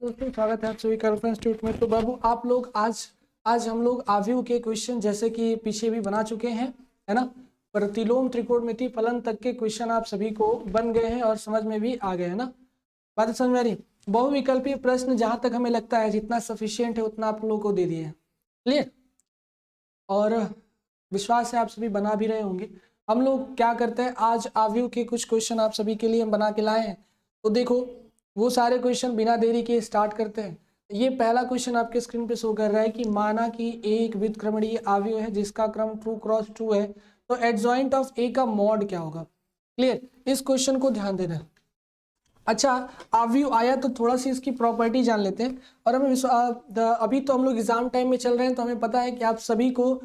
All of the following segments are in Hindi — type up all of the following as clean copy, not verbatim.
दोस्तों स्वागत है आप सभी का अल्फा इंस्टीट्यूट में। तो बाबू आप लोग आज हम लोग आव्यूह के क्वेश्चन जैसे कि पीछे भी बना चुके हैं, है ना। प्रतिलोम त्रिकोणमिति फलन तक के क्वेश्चन आप सभी को बन गए हैं और समझ में भी आ गए हैं ना। बात समझ में आ रही। बहुविकल्पीय प्रश्न जहां तक हमें लगता है जितना सफिशियंट है उतना आप लोगों को दे दिए हैं, क्लियर। और विश्वास है आप सभी बना भी रहे होंगे। हम लोग क्या करते हैं, आज आव्यूह के कुछ क्वेश्चन आप सभी के लिए हम बना के लाए हैं। तो देखो वो सारे क्वेश्चन बिना देरी के स्टार्ट करते हैं। ये पहला क्वेश्चन आपके स्क्रीन पे शो कर रहा है कि माना कि एक व्युत्क्रमणीय आव्यूह है जिसका क्रम 2 क्रॉस 2 है, तो एडजॉइंट ऑफ ए का मॉड क्या होगा। क्लियर, इस क्वेश्चन को ध्यान देना। अच्छा, आव्यूह आया तो थोड़ा सी इसकी प्रॉपर्टी जान लेते हैं। और हमें अभी तो हम लोग एग्जाम टाइम में चल रहे हैं, तो हमें पता है कि आप सभी को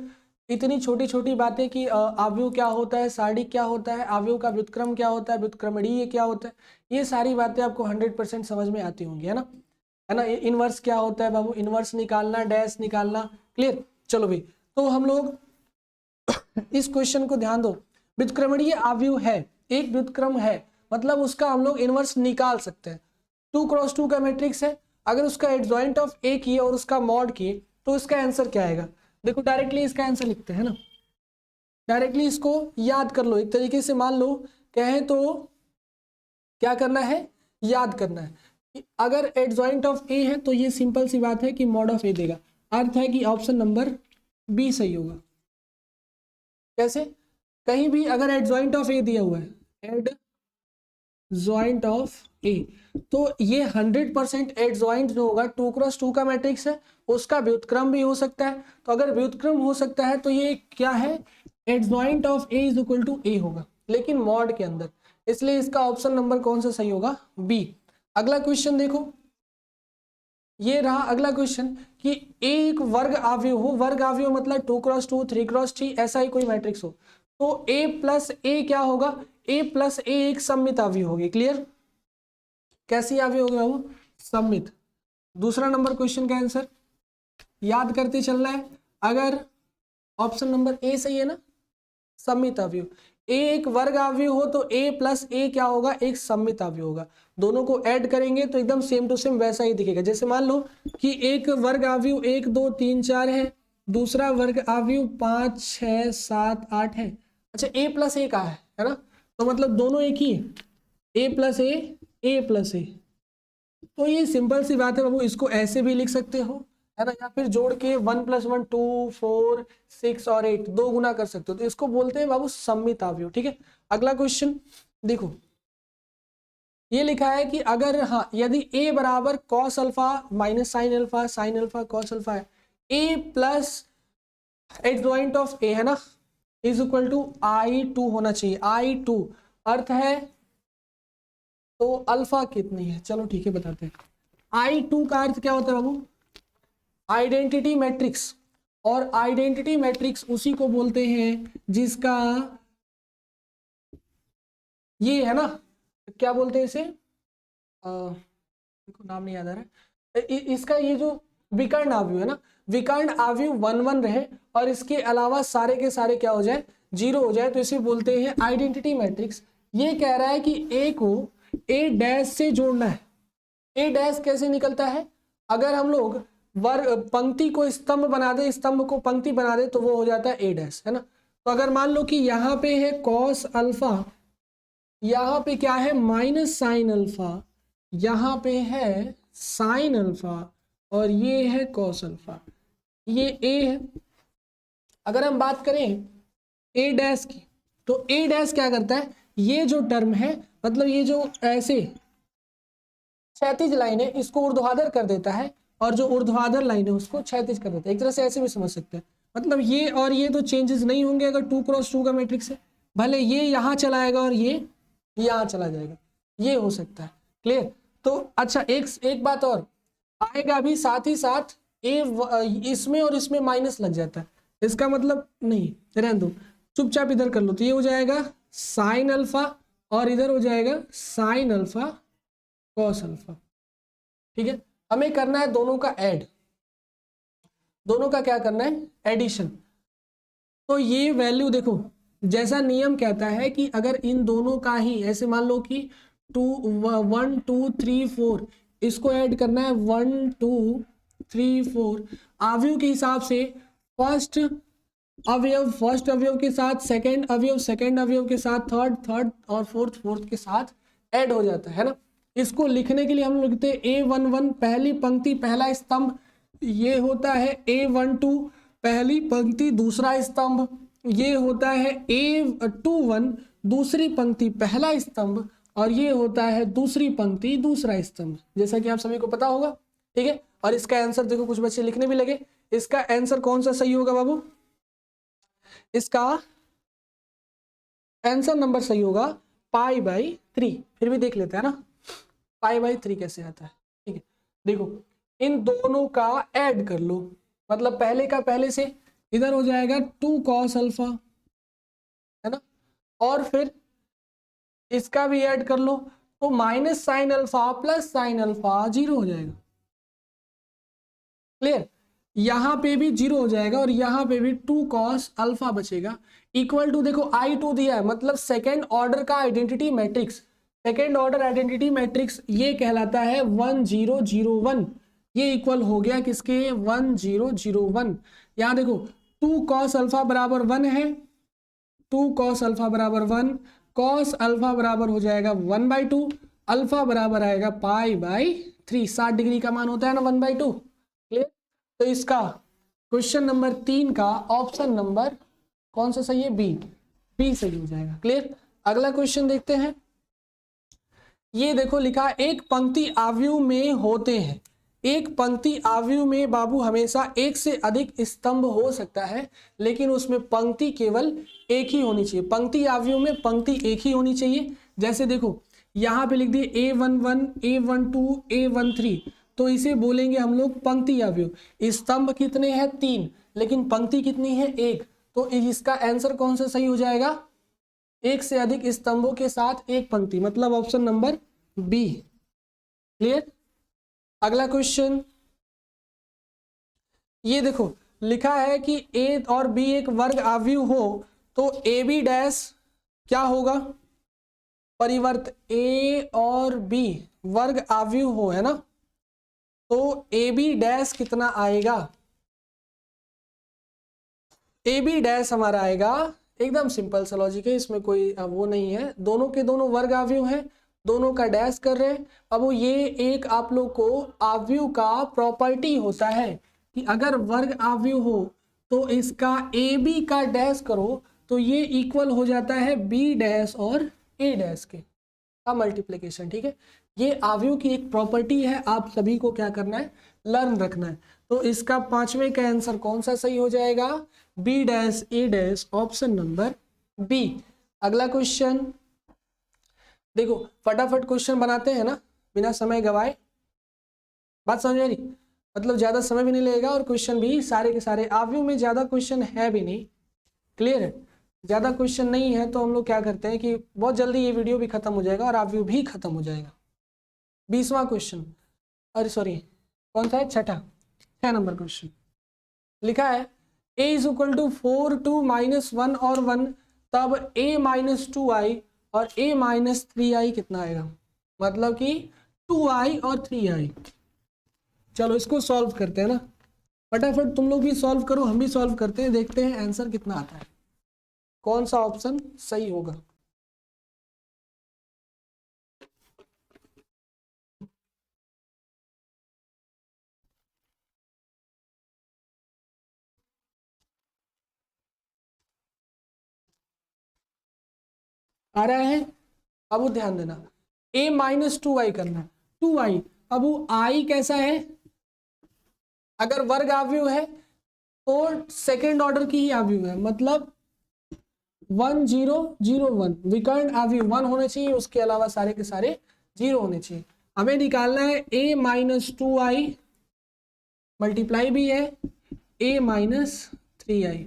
इतनी छोटी छोटी बातें कि आव्यूह क्या होता है, सारणी क्या होता है, आव्यूह का व्युत्क्रम क्या होता है, व्युत्क्रमणीय क्या होता है, ये सारी बातें आपको 100% समझ में आती होंगी, है ना। इनवर्स क्या होता है बाबू, इनवर्स निकालना, डैश निकालना, क्लियर। चलो भाई, तो हम लोग इस क्वेश्चन को ध्यान दो। व्युत्क्रमणीय आव्यूह है, एक व्युत्क्रम है, मतलब उसका हम लोग इनवर्स निकाल सकते हैं। 2 क्रॉस 2 का मैट्रिक्स है, अगर उसका एडजॉइंट ऑफ ए किए और उसका मॉड किए तो इसका आंसर क्या आएगा। देखो डायरेक्टली इसका आंसर लिखते हैं ना, डायरेक्टली इसको याद कर लो। एक तरीके से मान लो कहें तो क्या करना है, याद करना है कि अगर एडजॉइंट ऑफ ए है तो ये सिंपल सी बात है कि मॉड ऑफ ए देगा। अर्थ है कि ऑप्शन नंबर बी सही होगा। कैसे, कहीं भी अगर एडजॉइंट ऑफ ए दिया हुआ है, एडजॉइंट ऑफ ए, तो ये 100% एडजॉइंट जो होगा 2 क्रॉस 2 का मैट्रिक्स है, उसका व्युत्क्रम भी हो सकता है। तो अगर व्युत्क्रम हो सकता है तो ये क्या है, adjoint of A is equal to A होगा, लेकिन मॉड के अंदर। इसलिए इसका ऑप्शन नंबर कौन सा सही होगा, बी। अगला क्वेश्चन देखो, ये रहा अगला क्वेश्चन कि एक वर्ग आव्यूह हो, वर्ग आव्यूह मतलब 2 क्रॉस 2, 3 क्रॉस 3, ऐसा ही कोई मैट्रिक्स हो, तो a प्लस ए क्या होगा, a प्लस ए एक सममित आव्यूह होगी। क्लियर, कैसी आव्यूह होगी बाबू, सममित। दूसरा नंबर क्वेश्चन का आंसर याद करते चलना है। अगर ऑप्शन नंबर ए सही है ना, सममित आव्यूह, ए एक वर्ग आव्यूह हो तो a प्लस ए क्या होगा, एक सममित आव्यूह होगा। दोनों को ऐड करेंगे तो एकदम सेम टू सेम वैसा ही दिखेगा। जैसे मान लो कि एक वर्ग आव्यूह 1 2 3 4 है, दूसरा वर्ग आव्यूह 5 6 7 8 है। अच्छा, a प्लस ए का है ना, तो मतलब दोनों एक ही है, a प्लस ए प्लस ए। तो ये सिंपल सी बात है बाबू, इसको ऐसे भी लिख सकते हो, है ना, या फिर जोड़ के 1 + 1 2 4 6 और 8 दो गुना कर सकते हो, तो इसको बोलते हैं बाबू सममित आव्यूह। ठीक है, अगला क्वेश्चन देखो, ये लिखा है कि अगर हाँ यदि a बराबर cos alpha minus sine alpha, sine alpha cos alpha है, a plus adjoint of a है ना इज इक्वल टू I2 होना चाहिए। I2 अर्थ है तो अल्फा कितनी है, चलो ठीक है बताते हैं। I2 का अर्थ क्या होता है बाबू, आइडेंटिटी मैट्रिक्स। और आइडेंटिटी मैट्रिक्स उसी को बोलते हैं जिसका ये है ना, क्या बोलते हैं इसे, नाम नहीं याद आ रहा है, इसका ये जो विकर्ण आव्यूह है ना, विकर्ण आव्यूह 1 1 रहे और इसके अलावा सारे के सारे क्या हो जाए, 0 हो जाए, तो इसे बोलते हैं आइडेंटिटी मैट्रिक्स। ये कह रहा है कि a को a डैश से जोड़ना है। a डैश कैसे निकलता है, अगर हम लोग वर्ग पंक्ति को स्तंभ बना दे, स्तंभ को पंक्ति बना दे तो वो हो जाता है a डैश, है ना। तो अगर मान लो कि यहाँ पे है cos अल्फा, यहाँ पे क्या है माइनस साइन अल्फा, यहाँ पे है साइन अल्फा और ये है cos अल्फा, ये a है। अगर हम बात करें a डैश की, तो a डैश क्या करता है, ये जो टर्म है मतलब ये जो ऐसे क्षैतिज लाइन है इसको ऊर्ध्वाधर कर देता है, और जो ऊर्ध्वाधर लाइन है उसको क्षैतिज कर देता है। एक तरह से ऐसे भी समझ सकते हैं, मतलब ये और ये तो चेंजेस नहीं होंगे अगर 2 क्रॉस 2 का मैट्रिक्स है, भले ये यहाँ चला आएगा और ये यहाँ चला जाएगा, ये हो सकता है। क्लियर, तो अच्छा एक बात और आएगा भी, साथ ही साथ इसमें और इसमें माइनस लग जाता है, इसका मतलब नहीं, रहने दो, चुपचाप इधर कर लो, तो ये हो जाएगा साइन अल्फा और इधर हो जाएगा साइन अल्फा कॉस अल्फा। ठीक है, हमें करना है दोनों का ऐड, दोनों का क्या करना है, एडिशन। तो ये वैल्यू देखो, जैसा नियम कहता है कि अगर इन दोनों का ही ऐसे मान लो कि 1 2 3 4 इसको ऐड करना है 1 2 3 4 अवयव के हिसाब से। फर्स्ट अवयव के साथ सेकंड अवयव के साथ थर्ड और फोर्थ के साथ ऐड हो जाता है ना। इसको लिखने के लिए हम लोग लिखते हैं A11 पहली पंक्ति पहला स्तंभ, ये होता है A12 पहली पंक्ति दूसरा स्तंभ, ये होता है A21 दूसरी पंक्ति पहला स्तंभ, और ये होता है दूसरी पंक्ति दूसरा स्तंभ, जैसा कि आप सभी को पता होगा। ठीक है, और इसका आंसर देखो कुछ बच्चे लिखने भी लगे। इसका आंसर कौन सा सही होगा बाबू? इसका आंसर नंबर सही होगा π/3। फिर भी देख लेते हैं ना π/3 कैसे आता है। ठीक है, देखो इन दोनों का ऐड कर लो, मतलब पहले का पहले से इधर हो जाएगा 2 cos अल्फा, है ना, और फिर इसका भी ऐड कर लो तो minus sine alpha plus sine alpha 0 हो जाएगा। क्लियर? यहां पे भी 0 हो जाएगा और यहां पे भी 2 cos अल्फा बचेगा, इक्वल टू देखो I2 दिया है, मतलब सेकेंड ऑर्डर का identity matrix, second order identity matrix ये कहलाता है 1 0 0 1। ये इक्वल हो गया किसके? 1 0 0 1। यहां देखो 2 cos अल्फा बराबर 1 है, 2 cos अल्फा बराबर 1, cos अल्फा बराबर हो जाएगा 1/2, अल्फा बराबर आएगा π/3। 60 डिग्री का मान होता है ना 1/2। क्लियर? तो इसका क्वेश्चन नंबर 3 का ऑप्शन नंबर कौन सा सही है? बी सही हो जाएगा। क्लियर? अगला क्वेश्चन देखते हैं। ये देखो लिखा एक पंक्ति आव्यूह में होते हैं, एक पंक्ति आव्यूह में बाबू हमेशा एक से अधिक स्तंभ हो सकता है, लेकिन उसमें पंक्ति केवल एक ही होनी चाहिए। पंक्ति आव्यूह में पंक्ति एक ही होनी चाहिए। जैसे देखो यहाँ पे लिख दिए A11 A12 A13, तो इसे बोलेंगे हम लोग पंक्ति आव्यूह। स्तंभ कितने हैं? 3, लेकिन पंक्ति कितनी है? 1। तो इसका आंसर कौन सा सही हो जाएगा? एक से अधिक स्तंभों के साथ एक पंक्ति, मतलब ऑप्शन नंबर बी। क्लियर? अगला क्वेश्चन ये देखो लिखा है कि ए और बी एक वर्ग आव्यूह हो तो ए बी डैश क्या होगा? परिवर्त ए और बी वर्ग आव्यूह हो, है ना, तो ए बी डैश कितना आएगा? ए बी डैश हमारा आएगा, एकदम सिंपल सा लॉजिक है, इसमें कोई वो नहीं है, दोनों के दोनों वर्ग आव्यूह हैं, दोनों का डैश कर रहे हैं। अब वो ये एक आप लोग को आव्यूह का प्रॉपर्टी होता है कि अगर वर्ग आव्यूह हो तो इसका ए बी का डैश करो तो ये इक्वल हो जाता है बी डैश और ए डैश के का मल्टीप्लिकेशन। ठीक है, ये आव्यूह की एक प्रॉपर्टी है, आप सभी को क्या करना है? लर्न रखना है। तो इसका 5वें का आंसर कौन सा सही हो जाएगा? बी डैश ए डैश, ऑप्शन नंबर बी। अगला क्वेश्चन देखो, फटाफट क्वेश्चन बनाते हैं ना बिना समय गवाए। बात समझ में आ रही? मतलब ज्यादा समय भी नहीं लगेगा और क्वेश्चन भी सारे के सारे आव्यूह में ज्यादा क्वेश्चन है भी नहीं। क्लियर है? ज्यादा क्वेश्चन नहीं है तो हम लोग क्या करते हैं कि बहुत जल्दी ये वीडियो भी खत्म हो जाएगा और आव्यूह भी खत्म हो जाएगा। 20वां क्वेश्चन, अरे सॉरी कौन सा है? 6 नंबर क्वेश्चन लिखा है a इज इक्वल टू 4 2 -1 और 1, तब a -2i और a -3i कितना आएगा? मतलब कि 2i और 3i। चलो इसको सॉल्व करते हैं ना, फटाफट तुम लोग भी सॉल्व करो, हम भी सॉल्व करते हैं, देखते हैं आंसर कितना आता है, कौन सा ऑप्शन सही होगा। आ रहा है? अब वो ध्यान देना, a -2i करना, 2i। अब वो i कैसा है? अगर वर्ग आव्यूह है तो सेकेंड ऑर्डर की ही आव्यूह है, मतलब 1 0 0 1 विकर्ण आव्यूह 1 होने चाहिए, उसके अलावा सारे के सारे 0 होने चाहिए। हमें निकालना है a -2i, मल्टीप्लाई भी है a -3i।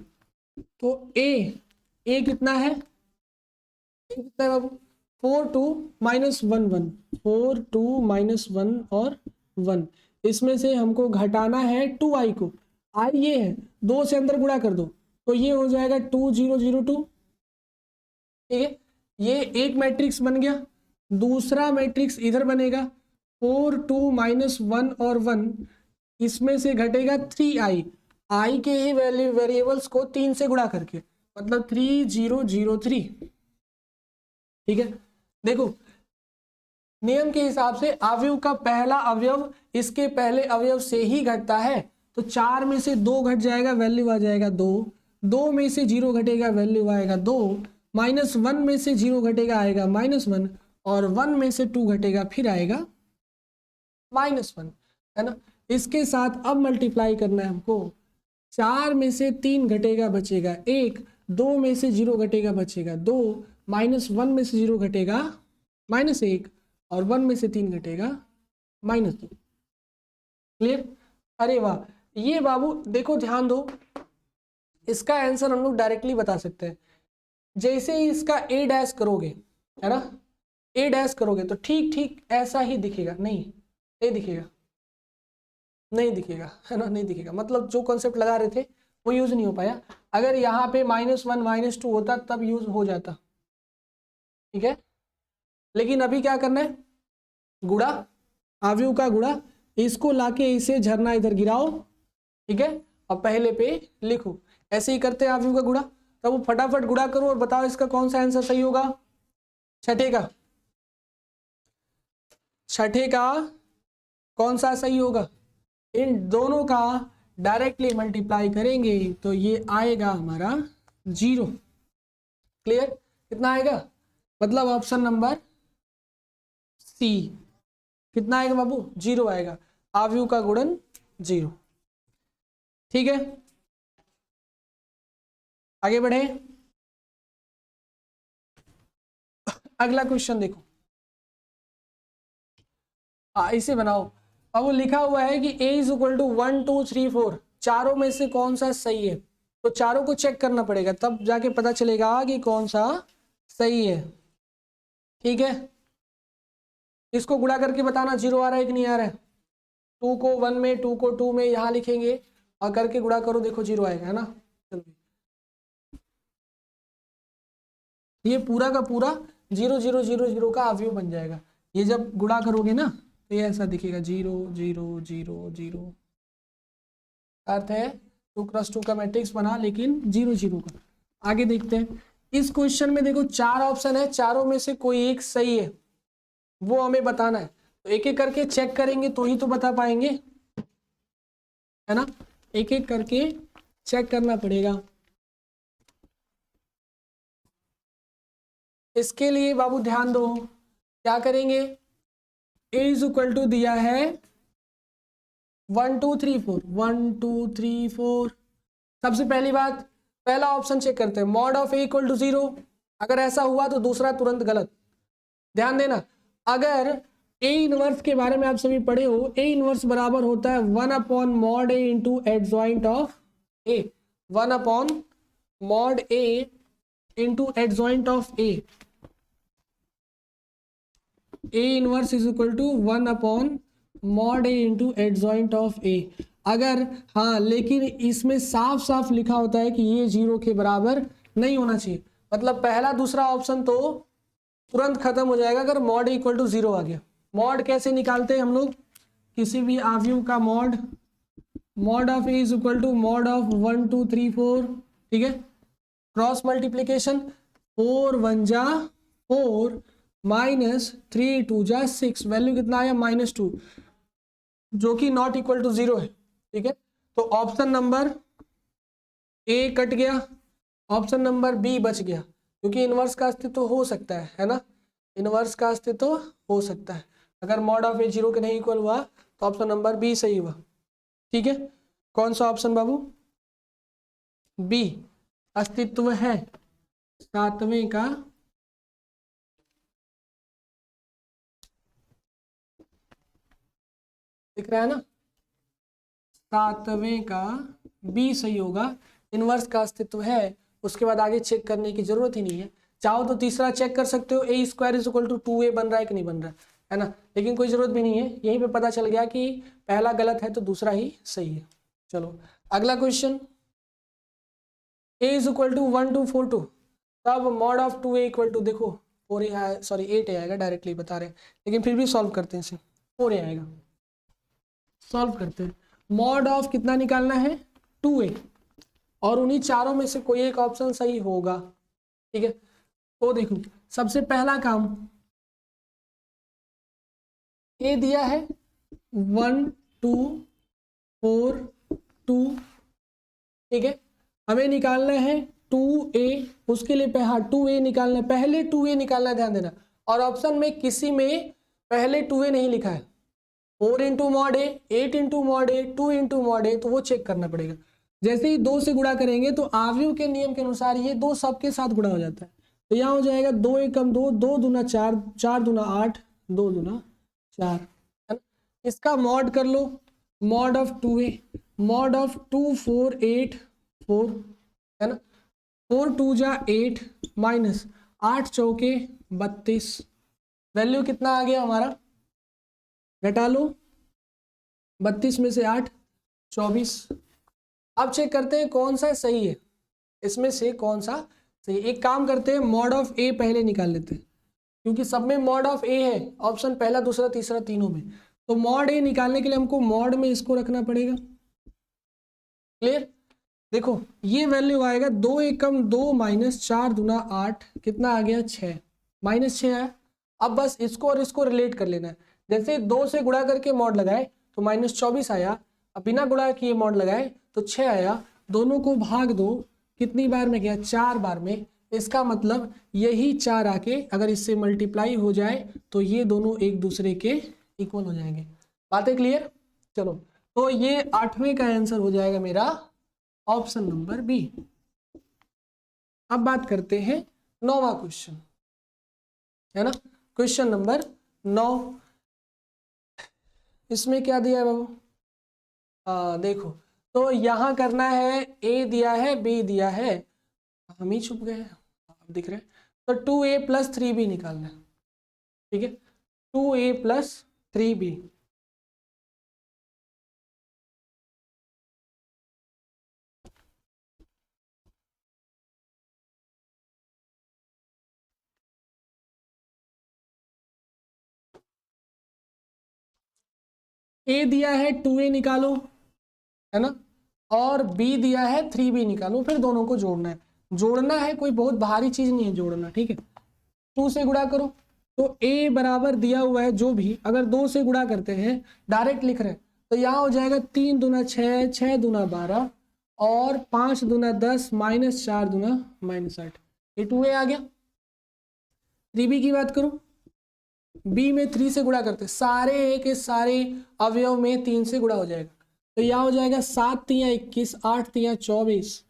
तो a कितना है? कितना है बाबू? 4 2 -1 1, 4 2 -1 और 1। इसमें से हमको घटाना है 2i को, i ये है, 2 से अंदर गुणा कर दो तो ये हो जाएगा 2 0 0 2। ठीक है, ये एक मैट्रिक्स बन गया, दूसरा मैट्रिक्स इधर बनेगा 4 2 -1 और 1, इसमें से घटेगा 3i, आई के ही वैल्यू वेरिएबल्स को 3 से गुणा करके, मतलब 3003। ठीक है, देखो नियम के हिसाब से अवयव का पहला अवयव इसके पहले अवयव से ही घटता है, तो 4 में से 2 घट जाएगा, वैल्यू आ जाएगा 2, 2 में से 0 घटेगा, वैल्यू आएगा 2, -1 में से 0 घटेगा, आएगा -1, और 1 में से 2 घटेगा, फिर आएगा -1, है ना। इसके साथ अब मल्टीप्लाई करना है हमको, 4 में से 3 घटेगा, बचेगा 1, 2 में से 0 घटेगा, बचेगा 2, -1 में से 0 घटेगा, -1, और 1 में से 3 घटेगा, -2। क्लियर? अरे वाह, ये बाबू देखो ध्यान दो, इसका आंसर हम लोग डायरेक्टली बता सकते हैं। जैसे ही इसका a डैश करोगे, है ना, a डैश करोगे तो ठीक ठीक ऐसा ही दिखेगा, नहीं दिखेगा, नहीं दिखेगा, है ना, नहीं दिखेगा, मतलब जो कॉन्सेप्ट लगा रहे थे वो यूज नहीं हो पाया। अगर यहाँ पे -1 -2 होता तब यूज हो जाता, ठीक है। लेकिन अभी क्या करना है, गुणा, अवयव का गुणा, इसको लाके इसे झरना इधर गिराओ, ठीक है, और पहले पे लिखो। ऐसे ही करते हैं अवयव का गुणा, तब वो फटाफट गुणा करो और बताओ इसका कौन सा आंसर सही होगा। छठे का कौन सा सही होगा, इन दोनों का डायरेक्टली मल्टीप्लाई करेंगे तो ये आएगा हमारा 0। क्लियर? कितना आएगा, मतलब ऑप्शन नंबर सी, कितना आएगा बाबू, 0 आएगा, अवयव का गुणन 0। ठीक है, आगे बढ़े, अगला क्वेश्चन देखो, इसे बनाओ। अब वो लिखा हुआ है कि a = 1 2 3 4, चारों में से कौन सा सही है, तो चारों को चेक करना पड़ेगा, तब जाके पता चलेगा कि कौन सा सही है। ठीक है, इसको गुणा करके बताना 0 आ रहा है कि नहीं आ रहा है। 2 को 1 में, 2 को 2 में, यहाँ लिखेंगे और करके गुणा करो, देखो 0 आएगा, है ना। चलो ये पूरा का पूरा 0 0 0 0 का अवयव बन जाएगा। ये जब गुणा करोगे ना तो ये ऐसा दिखेगा, 0 0 0 0, अर्थ है 2 × 2 का मैट्रिक्स बना, लेकिन 0 0 का। आगे देखते हैं, इस क्वेश्चन में देखो 4 ऑप्शन है, चारों में से कोई एक सही है, वो हमें बताना है। तो एक एक करके चेक करेंगे तो ही तो बता पाएंगे, है ना, एक एक करके चेक करना पड़ेगा। इसके लिए बाबू ध्यान दो, क्या करेंगे, a = दिया है 1 2 3 4, 1 2 3 4। सबसे पहली बात, पहला ऑप्शन चेक करते हैं, मॉड ऑफ a = 0, अगर ऐसा हुआ तो दूसरा तुरंत गलत। ध्यान देना, अगर a इनवर्स के बारे में आप सभी पढ़े हो, a इनवर्स बराबर होता है 1/mod a into adjoint of a, 1/mod a into adjoint of a, a inverse = 1/mod a into adjoint of a। अगर हाँ, लेकिन इसमें साफ साफ लिखा होता है कि ये 0 के बराबर नहीं होना चाहिए, मतलब पहला दूसरा ऑप्शन तो तुरंत खत्म हो जाएगा अगर मॉड a = 0 आ गया। मॉड कैसे निकालते हैं हम लोग, किसी भी अवयव का mod of a = mod of 1 2 3 4, ठीक है, क्रॉस मल्टीप्लीकेशन, 4 1 जा 4 -3 2 जा 6, वैल्यू कितना आया, -2, जो कि नॉट इक्वल टू 0 है। ठीक है, तो ऑप्शन नंबर ए कट गया, ऑप्शन नंबर बी बच गया, क्योंकि इनवर्स का अस्तित्व हो सकता है ना, इनवर्स का अस्तित्व हो सकता है। अगर मॉड ऑफ ए 0 के नहीं इक्वल हुआ तो ऑप्शन नंबर बी सही हुआ। ठीक है, कौन सा ऑप्शन बाबू, बी, अस्तित्व है 7वें का दिख रहा है ना, 7वें का बी सही होगा, इनवर्स का अस्तित्व है। उसके बाद आगे चेक करने की जरूरत ही नहीं है, चाहो तो तीसरा चेक कर सकते हो, a² = 2a बन रहा है कि नहीं बन रहा है ना, लेकिन कोई जरूरत भी नहीं है, यहीं पे पता चल गया कि पहला गलत है तो दूसरा ही सही है। चलो अगला क्वेश्चन, a = 1 2 4 2, तब मॉड ऑफ 2a = देखो 8 आएगा, डायरेक्टली बता रहे हैं, लेकिन फिर भी सॉल्व करते हैं इसे। 4a आएगा। सॉल्व करते हैं। मॉड ऑफ कितना निकालना है 2a, और उन्हीं चारों में से कोई एक ऑप्शन सही होगा। ठीक है, तो देखो सबसे पहला काम, a दिया है 1 2 4 2, ठीक है, हमें निकालना है 2a, उसके लिए हाँ 2a निकालना है, पहले 2a निकालना है, ध्यान देना। और ऑप्शन में किसी में पहले 2a नहीं लिखा है, 4 इंटू मॉड ए, 8 इंटू मॉड ए, 2 इंटू मॉड ए, तो वो चेक करना पड़ेगा। जैसे ही 2 से गुणा करेंगे तो आव्यूह के नियम के अनुसार ये 2 सबके साथ गुणा हो जाता है, तो यहाँ हो जाएगा 2 एकम 2, 2 दूना 4, 4 दूना 8, 2 दूना 4, है ना। इसका मॉड कर लो, mod of 2a, mod of 2 4 8 4, है ना, 4 2 जा 8 माइनस 8 चौके 32, वैल्यू कितना आ गया हमारा, घटा लो 32 में से 8 24। अब चेक करते हैं कौन सा सही है, इसमें से कौन सा सही है। एक काम करते हैं, मॉड ऑफ ए पहले निकाल लेते हैं, क्योंकि सब में मॉड ऑफ ए है, ऑप्शन पहला दूसरा तीसरा तीनों में। तो मॉड ए निकालने के लिए हमको मॉड में इसको रखना पड़ेगा। क्लियर, देखो ये वैल्यू आएगा 2 एकम 2 माइनस 4 दूना 8, कितना आ गया 6, माइनस 6 आया। अब बस इसको और इसको रिलेट कर लेना है। जैसे 2 से गुणा करके मॉड लगाए तो माइनस 24 आया, अब बिना गुणा किए मॉड लगाए तो 6 आया, दोनों को भाग दो, कितनी बार में गया 4 बार में, इसका मतलब यही 4 आके अगर इससे मल्टीप्लाई हो जाए तो ये दोनों एक दूसरे के इक्वल हो जाएंगे। बातें क्लियर, चलो तो ये 8वें का आंसर हो जाएगा मेरा ऑप्शन नंबर बी। अब बात करते हैं 9वां क्वेश्चन, है ना, क्वेश्चन नंबर 9। इसमें क्या दिया है बाबू, देखो तो यहाँ करना है, ए दिया है बी दिया है, हम ही छुप गए हैं, अब दिख रहे हैं, तो 2a प्लस 3b निकालना है। ठीक है, 2a प्लस 3b, ए दिया है 2a निकालो, है ना, और बी दिया है 3b निकालो, फिर दोनों को जोड़ना है। जोड़ना है, कोई बहुत भारी चीज नहीं है जोड़ना, ठीक है। 2 से गुणा करो, तो a बराबर दिया हुआ है जो भी, अगर 2 से गुणा करते हैं डायरेक्ट लिख रहे हैं तो यहाँ हो जाएगा 3 दूना 6, 6 दूना 12 और 5 दूना 10 माइनस 4 दूना माइनस 8, ये 2a आ गया। 3b की बात करो, b में 3 से गुणा करते, सारे a के सारे अवयव में 3 से गुणा हो जाएगा, तो यहाँ हो जाएगा 7 तियाँ 21, 8 तियाँ 24,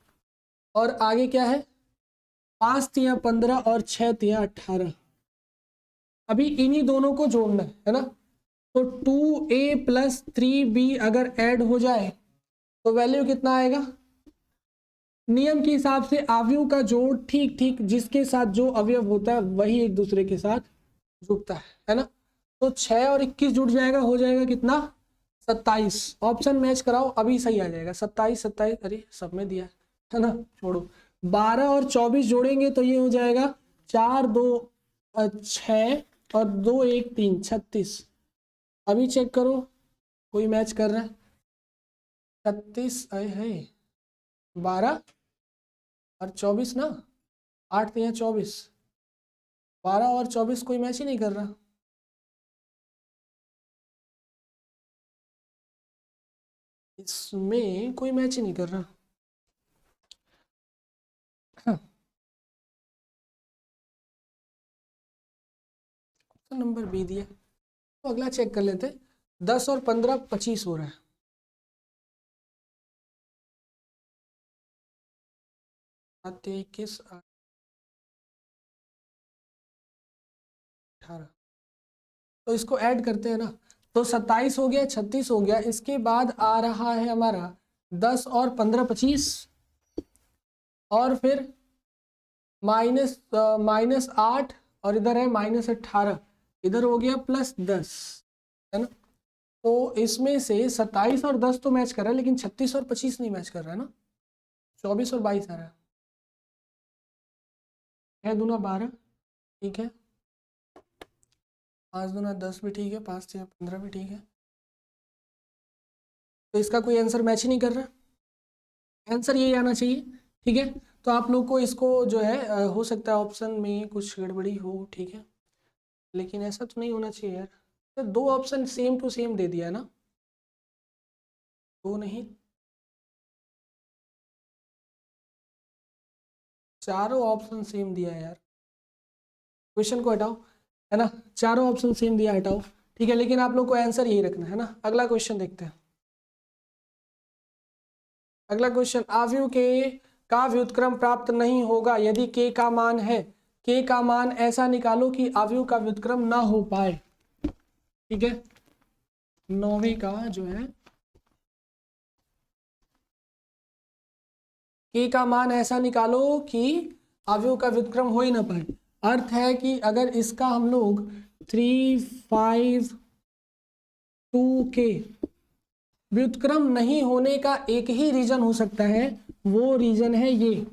और आगे क्या है 5 तियाँ 15 और 6 तियाँ 18। अभी इन्हीं दोनों को जोड़ना है ना, तो 2a प्लस 3b अगर ऐड हो जाए तो वैल्यू कितना आएगा। नियम के हिसाब से अवयव का जोड़ ठीक ठीक जिसके साथ जो अवयव होता है वही एक दूसरे के साथ जुड़ता है ना। तो 6 और 21 जुड़ जाएगा, हो जाएगा कितना 27। ऑप्शन मैच कराओ अभी सही आ जाएगा, 27 27, अरे सब में दिया है ना, छोड़ो। 12 और 24 जोड़ेंगे तो ये हो जाएगा 4 2 6 और 2 1 3 36। अभी चेक करो कोई मैच कर रहा है, 36 है, 12 और 24 ना, 8 3 24, 12 और 24 कोई मैच ही नहीं कर रहा। इसमें कोई मैच ही नहीं कर रहा। हाँ। नंबर बी दिया, तो अगला चेक कर लेते। 10 और 15 25 हो रहा है, 21 18, तो इसको ऐड करते हैं ना, तो 27 हो गया, 36 हो गया, इसके बाद आ रहा है हमारा 10 और 15 25, और फिर -8 और इधर है -18, इधर हो गया +10, है ना। तो इसमें से 27 और 10 तो मैच कर रहा है, लेकिन 36 और 25 नहीं मैच कर रहा है ना, 24 और 22 आ रहा है, 6 दूना 12, ठीक है। 5 दूना 10 भी ठीक है, 5 से 15 भी ठीक है। तो इसका कोई आंसर मैच ही नहीं कर रहा, आंसर यही आना चाहिए। ठीक है, तो आप लोग को इसको जो है हो सकता है ऑप्शन में कुछ गड़बड़ी हो, ठीक है, लेकिन ऐसा तो नहीं होना चाहिए यार। तो 2 ऑप्शन सेम टू सेम दे दिया है ना, 2 नहीं, चारों ऑप्शन सेम दिया है यार। क्वेश्चन को हटाओ, है ना, चारों ऑप्शन सेम दिया, हटाओ। ठीक है, लेकिन आप लोग को आंसर यही रखना है ना। अगला क्वेश्चन देखते हैं। अगला क्वेश्चन, आव्यूह के का व्युत्क्रम प्राप्त नहीं होगा यदि के का मान है, के का मान ऐसा निकालो कि आव्यूह का व्युत्क्रम ना हो पाए। ठीक है, 9वीं का जो है के का मान ऐसा निकालो कि आव्यूह का व्युत्क्रम हो ही ना पाए। अर्थ है कि अगर इसका हम लोग 3, 5, 2 के व्युत्क्रम नहीं होने का एक ही रीजन हो सकता है, वो रीजन है ये,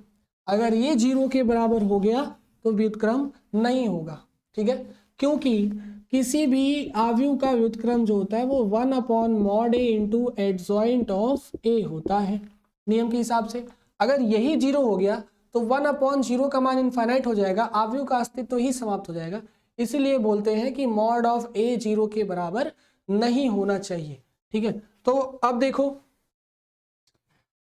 अगर ये 0 के बराबर हो गया तो व्युत्क्रम नहीं होगा। ठीक है, क्योंकि किसी भी आव्यूह का व्युत्क्रम जो होता है वो 1/mod a into adjoint of a होता है नियम के हिसाब से। अगर यही 0 हो गया तो 1/0 का मान इनफाइनाइट हो जाएगा, आव्यूह का अस्तित्व ही समाप्त हो जाएगा। इसीलिए बोलते हैं कि मॉड ऑफ a 0 के बराबर नहीं होना चाहिए। ठीक है, तो अब देखो,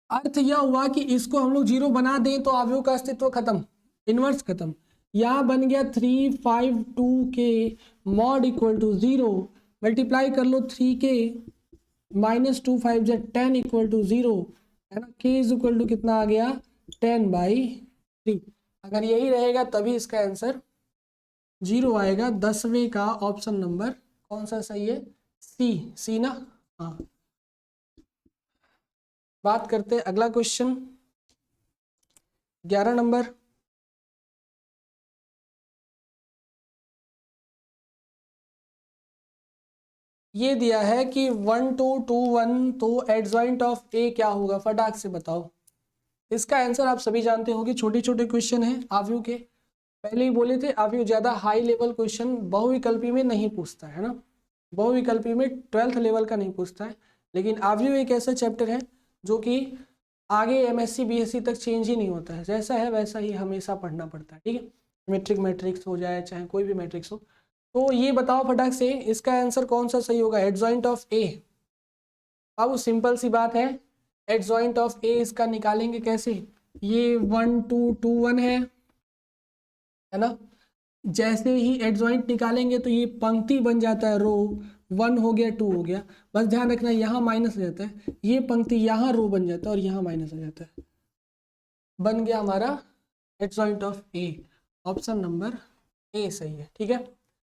अर्थ यह हुआ कि इसको हम लोग 0 बना दें तो आव्यूह का अस्तित्व खत्म, इनवर्स खत्म। यहां बन गया 3, 5, 2 के मॉड इक्वल टू 0, मल्टीप्लाई कर लो 3 के -2 5 जा 10 इक्वल टू 0, है ना। के इज इक्वल टू कितना आ गया, 10/3। अगर यही रहेगा तभी इसका आंसर 0 आएगा। 10वें का ऑप्शन नंबर कौन सा सही है, सी ना। हाँ, बात करते हैं अगला क्वेश्चन 11 नंबर। ये दिया है कि 1 2 2 1, तो एडजॉइंट ऑफ ए क्या होगा, फटाक से बताओ। इसका आंसर आप सभी जानते होंगे, छोटे छोटे क्वेश्चन हैं आव्यूह के। पहले ही बोले थे आव्यूह ज्यादा हाई लेवल क्वेश्चन बहुविकल्पी में नहीं पूछता है ना, बहुविकल्पी में 12th लेवल का नहीं पूछता है। लेकिन आव्यूह एक ऐसा चैप्टर है जो कि आगे MSc BSc तक चेंज ही नहीं होता है, जैसा है वैसा ही हमेशा पढ़ना पड़ता है। ठीक है, मैट्रिक्स हो जाए चाहे कोई भी मैट्रिक्स हो। तो ये बताओ फटाक से इसका आंसर कौन सा सही होगा, एडजॉइंट ऑफ ए। अब सिंपल सी बात है, एडजॉइंट ऑफ ए इसका निकालेंगे कैसे, ये 1 2 2 1 है ना। जैसे ही एडजॉइंट निकालेंगे तो ये पंक्ति बन जाता है रो, 1 हो गया 2 हो गया। बस ध्यान रखना यहाँ माइनस हो जाता है, ये पंक्ति यहाँ रो बन जाता है और यहाँ माइनस हो जाता है। बन गया हमारा adjoint of A, option number A सही है। ठीक है,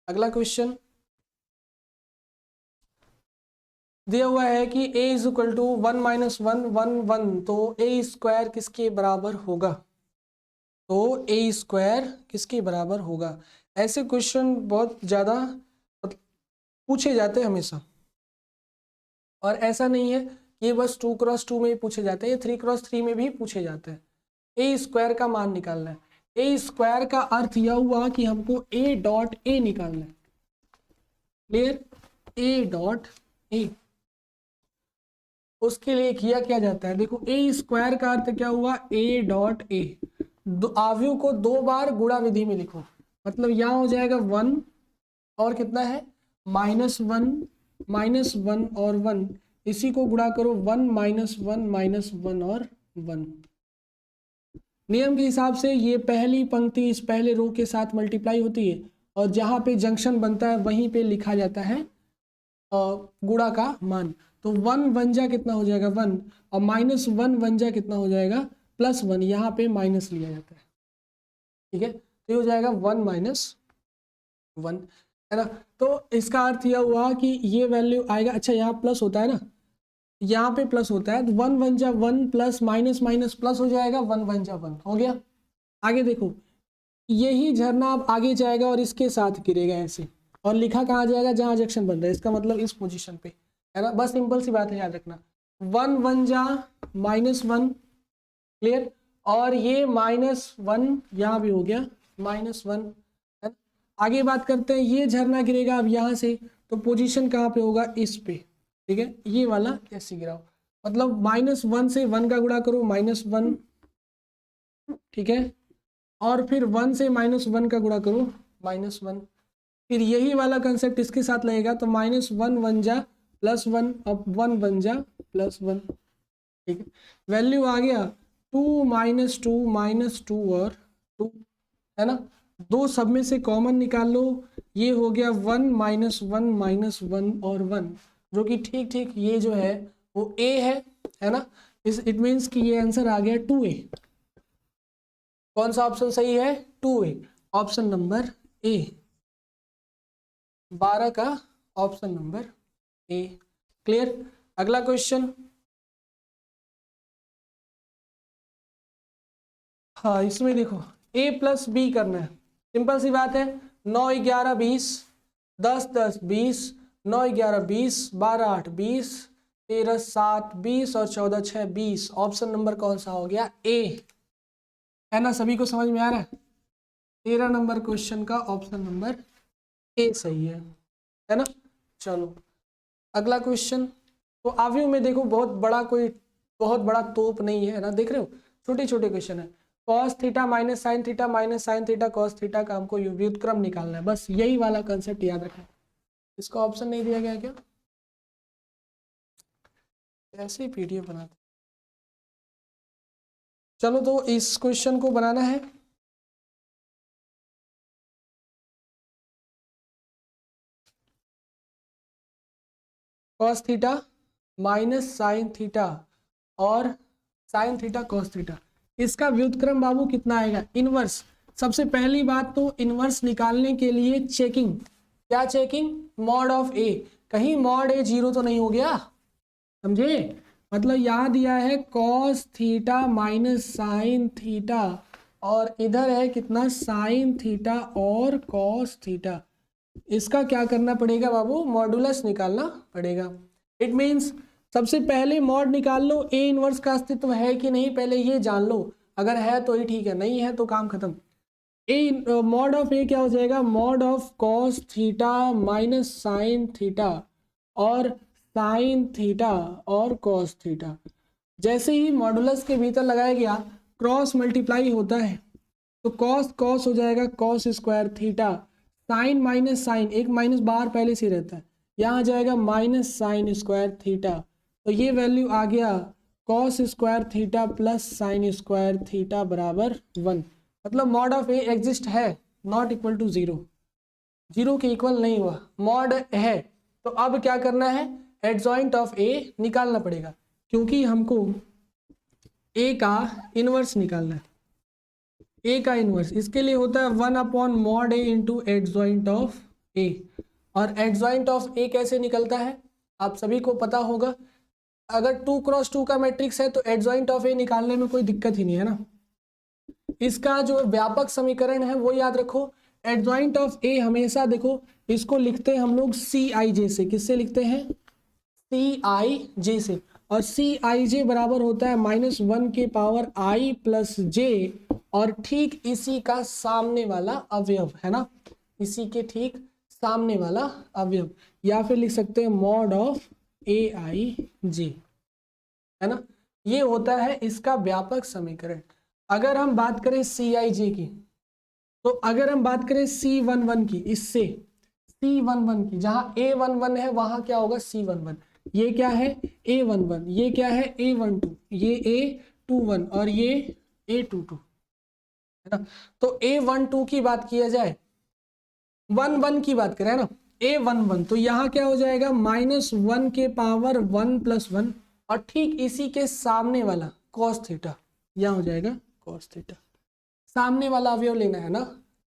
अगला क्वेश्चन दिया हुआ है कि a इज इक्वल टू 1 - 1 1 1, तो a स्क्वायर किसके बराबर होगा, तो a स्क्वायर किसके बराबर होगा। ऐसे क्वेश्चन बहुत ज़्यादा पूछे जाते हैं हमेशा, और ऐसा नहीं है कि ये बस 2x2 में ही पूछे जाते हैं, ये 3x3 में भी पूछे जाते हैं। a स्क्वायर का मान निकालना है, a स्क्वायर का अर्थ यह हुआ कि हमको a.a निकालना है। क्लियर, a.a, उसके लिए किया क्या जाता है, देखो a स्क्वायर का अर्थ क्या हुआ, a.a, आव्यूह को 2 बार गुणा विधि में लिखो, मतलब यहाँ हो जाएगा 1 और कितना है -1 और 1, इसी को गुणा करो 1 -1 -1 और 1। नियम के हिसाब से ये पहली पंक्ति इस पहले रो के साथ मल्टीप्लाई होती है, और जहाँ पे जंक्शन बनता है वहीं पे लिखा जाता है गुणा का मान। तो 1 1 जा कितना हो जाएगा 1, और -1 1 जा कितना हो जाएगा +1, यहाँ पे माइनस लिया जाता है। ठीक है, तो ये हो जाएगा 1 - 1, है ना। तो इसका अर्थ यह हुआ कि ये वैल्यू आएगा, अच्छा यहाँ प्लस होता है ना, यहाँ पे प्लस होता है, तो 1 1 जा 1 प्लस माइनस माइनस प्लस हो जाएगा, 1 1 जा 1 हो गया। आगे देखो, यही झरना अब आगे जाएगा और इसके साथ गिरेगा ऐसे, और लिखा कहाँ जाएगा, जहाँ जंक्शन बन रहा है, इसका मतलब इस पोजीशन पे, है ना। बस सिंपल सी बात है, याद रखना 1 1 जा -1, क्लियर, और ये -1 यहाँ भी हो गया -1, है। आगे बात करते हैं, ये झरना गिरेगा अब यहाँ से, तो पोजीशन कहाँ पे होगा, इस पे, ठीक है, ये वाला ऐसे गिरा, मतलब -1 से 1 का गुणा करो, -1, ठीक है, और फिर 1 से -1 का गुणा करो, -1, फिर यही वाला कंसेप्ट इसके साथ लगेगा, तो -1 1 जा +1, अब 1 बन जा +1, ठीक है, वैल्यू आ गया 2 -2 और 2, है ना, दो सब में से कॉमन निकाल लो, ये हो गया 1 -1 और 1, जो कि ठीक ठीक ये जो है वो A है ना, इट मीन्स कि ये आंसर आ गया 2A। कौन सा ऑप्शन सही है, 2A, ऑप्शन नंबर A, 12 का ऑप्शन नंबर A। क्लियर। अगला क्वेश्चन, हाँ इसमें देखो A + B करना है, सिंपल सी बात है, 9 11 20, 10 10 20, 9 11 20, 12 8 20, 13 7 20 और 14 6 20, ऑप्शन नंबर कौन सा हो गया, A, है ना, सभी को समझ में आ रहा है, 13 नंबर क्वेश्चन का ऑप्शन नंबर A सही है ना। चलो अगला क्वेश्चन, तो आव्यूह में देखो बहुत बड़ा तोप नहीं है ना, देख रहे हो, छोटे छोटे क्वेश्चन है, cos theta -sin theta cos theta का हमको व्युत्क्रम निकालना है, बस यही वाला कंसेप्ट याद रखना। इसका ऑप्शन नहीं दिया गया क्या, ऐसे ही PDF बनाते। चलो तो इस क्वेश्चन को बनाना है, cos थीटा -sin थीटा और sin थीटा cos थीटा, इसका व्युत्क्रम बाबू कितना आएगा, इनवर्स। सबसे पहली बात तो इनवर्स निकालने के लिए चेकिंग, क्या चेकिंग, मॉड ऑफ A, कहीं मॉड A 0 तो नहीं हो गया, समझे, मतलब यहाँ दिया है cos थीटा -sin थीटा और इधर है कितना sin थीटा और cos थीटा, इसका क्या करना पड़ेगा बाबू, मॉडुलस निकालना पड़ेगा। इट मीन्स सबसे पहले मॉड निकाल लो, A इनवर्स का अस्तित्व है कि नहीं पहले ये जान लो, अगर है तो ही ठीक है, नहीं है तो काम खत्म। मॉड ऑफ A क्या हो जाएगा, mod of cos theta -sin theta और sin थीटा और cos थीटा, जैसे ही मॉडुलस के भीतर लगाया गया क्रॉस मल्टीप्लाई होता है, तो cos हो जाएगा cos square theta, sine minus sine, एक माइनस बाहर पहले से रहता है, यहाँ आ जाएगा -sin स्क्वायर थीटा, तो ये वैल्यू आ गया cos square theta plus sine square theta बराबर 1, मतलब मॉड ऑफ A एग्जिस्ट है, नॉट इक्वल टू 0, 0 के इक्वल नहीं हुआ, मॉड है, तो अब क्या करना है, एडजॉइंट ऑफ A निकालना पड़ेगा, क्योंकि हमको A का इनवर्स निकालना है, A का इनवर्स, इसके लिए होता है 1/mod A into adjoint of A, और एडजॉइंट ऑफ A कैसे निकलता है आप सभी को पता होगा, अगर 2x2 का मैट्रिक्स है तो एडजॉइंट ऑफ A निकालने में कोई दिक्कत ही नहीं है ना, इसका जो व्यापक समीकरण है वो याद रखो, एडजॉइंट ऑफ A हमेशा देखो इसको लिखते हैं हम लोग Cij से, किससे लिखते हैं, Cij से, और Cij बराबर होता है -1 के पावर i प्लस j, और ठीक इसी का सामने वाला अवयव, है ना, इसी के ठीक सामने वाला अवयव, या फिर लिख सकते हैं मॉड ऑफ Aij, है ना, ये होता है इसका व्यापक समीकरण। अगर हम बात करें Cij की, तो अगर हम बात करें C11 की, इससे C11 की, जहां A11 है वहां क्या होगा C11, ये क्या है A11, ये क्या है A12, ये A21 और ये A22, है ना, तो A12 की बात किया जाए, 11 की बात करें ना, A11, तो यहाँ क्या हो जाएगा -1 के पावर 1 + 1, और ठीक इसी के सामने वाला cos थीटा, यहाँ हो जाएगा cos थीटा, सामने वाला अवयव लेना है ना,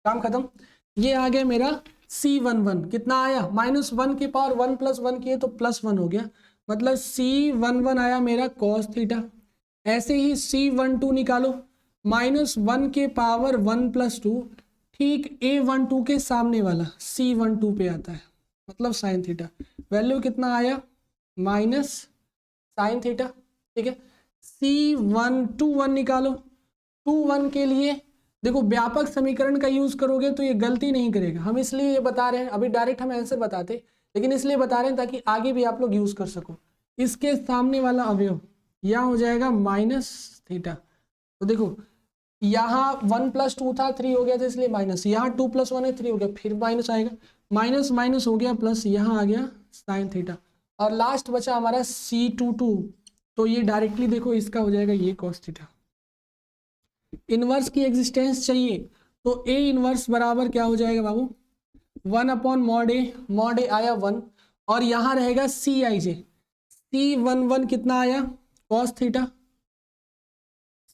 काम खत्म। ये आ गया मेरा C11, कितना आया, -1 के पावर 1 + 1 किए तो +1 हो गया, मतलब C11 आया मेरा cos थीटा। ऐसे ही C12 निकालो, -1 के पावर 1 + 2, ठीक A12 के सामने वाला C12 पे आता है, मतलब sin थीटा, वैल्यू कितना आया -sin थीटा, ठीक है। C121 निकालो, 21 के लिए देखो व्यापक समीकरण का यूज करोगे तो ये गलती नहीं करेगा, हम इसलिए ये बता रहे हैं, अभी डायरेक्ट हम आंसर बताते लेकिन इसलिए बता रहे हैं ताकि आगे भी आप लोग यूज कर सको। इसके सामने वाला अवयव यहाँ हो जाएगा माइनस थीटा, तो देखो यहाँ 1 + 2 था 3 हो गया था इसलिए माइनस, यहाँ 2 + 1 है 3 हो गया फिर माइनस आएगा, माइनस माइनस हो गया प्लस, यहाँ आ गया साइन थीटा, और लास्ट बचा हमारा C22, तो ये डायरेक्टली देखो इसका हो जाएगा ये कॉस थीटा। इनवर्स की एग्जिस्टेंस चाहिए तो A इनवर्स बराबर क्या हो जाएगा बाबू 1/mod A आया 1, और यहाँ रहेगा Cij, C11 कितना आया कॉस थीटा,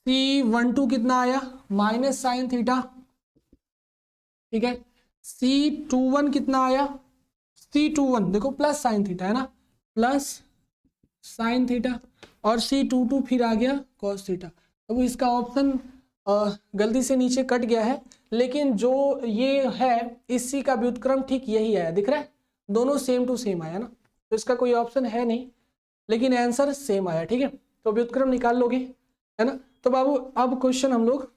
C12 कितना आया माइनस साइन थीटा, ठीक है, C21 कितना आया, C21 देखो प्लस साइन थीटा है ना, प्लस साइन थीटा, और C22 फिर आ गया कॉस थीटा। अब इसका ऑप्शन गलती से नीचे कट गया है, लेकिन जो ये है इसी का व्युत्क्रम ठीक यही आया, दिख रहा है दोनों सेम टू सेम आया ना, तो इसका कोई ऑप्शन है नहीं, लेकिन आंसर सेम आया, ठीक है, तो व्युत्क्रम निकाल लोगे है ना। तो बाबू अब क्वेश्चन हम लोग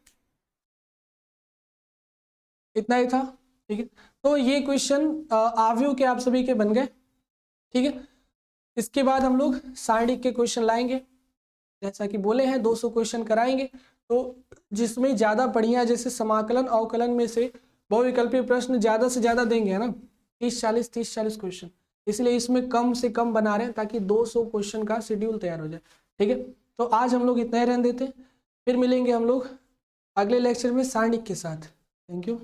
इतना ही था, ठीक है, तो ये क्वेश्चन आव्यूह के आप सभी के बन गए, ठीक है। इसके बाद हम लोग सारणिक के क्वेश्चन लाएंगे, जैसा कि बोले हैं 200 क्वेश्चन कराएंगे, तो जिसमें ज़्यादा बढ़िया जैसे समाकलन अवकलन में से बहुविकल्पीय प्रश्न ज़्यादा से ज़्यादा देंगे है ना, 30-40 क्वेश्चन, इसलिए इसमें कम से कम बना रहे हैं ताकि 200 क्वेश्चन का शेड्यूल तैयार हो जाए, ठीक है। तो आज हम लोग इतना ही रहने देते हैं, फिर मिलेंगे हम लोग अगले लेक्चर में सारणिक के साथ। Thank you.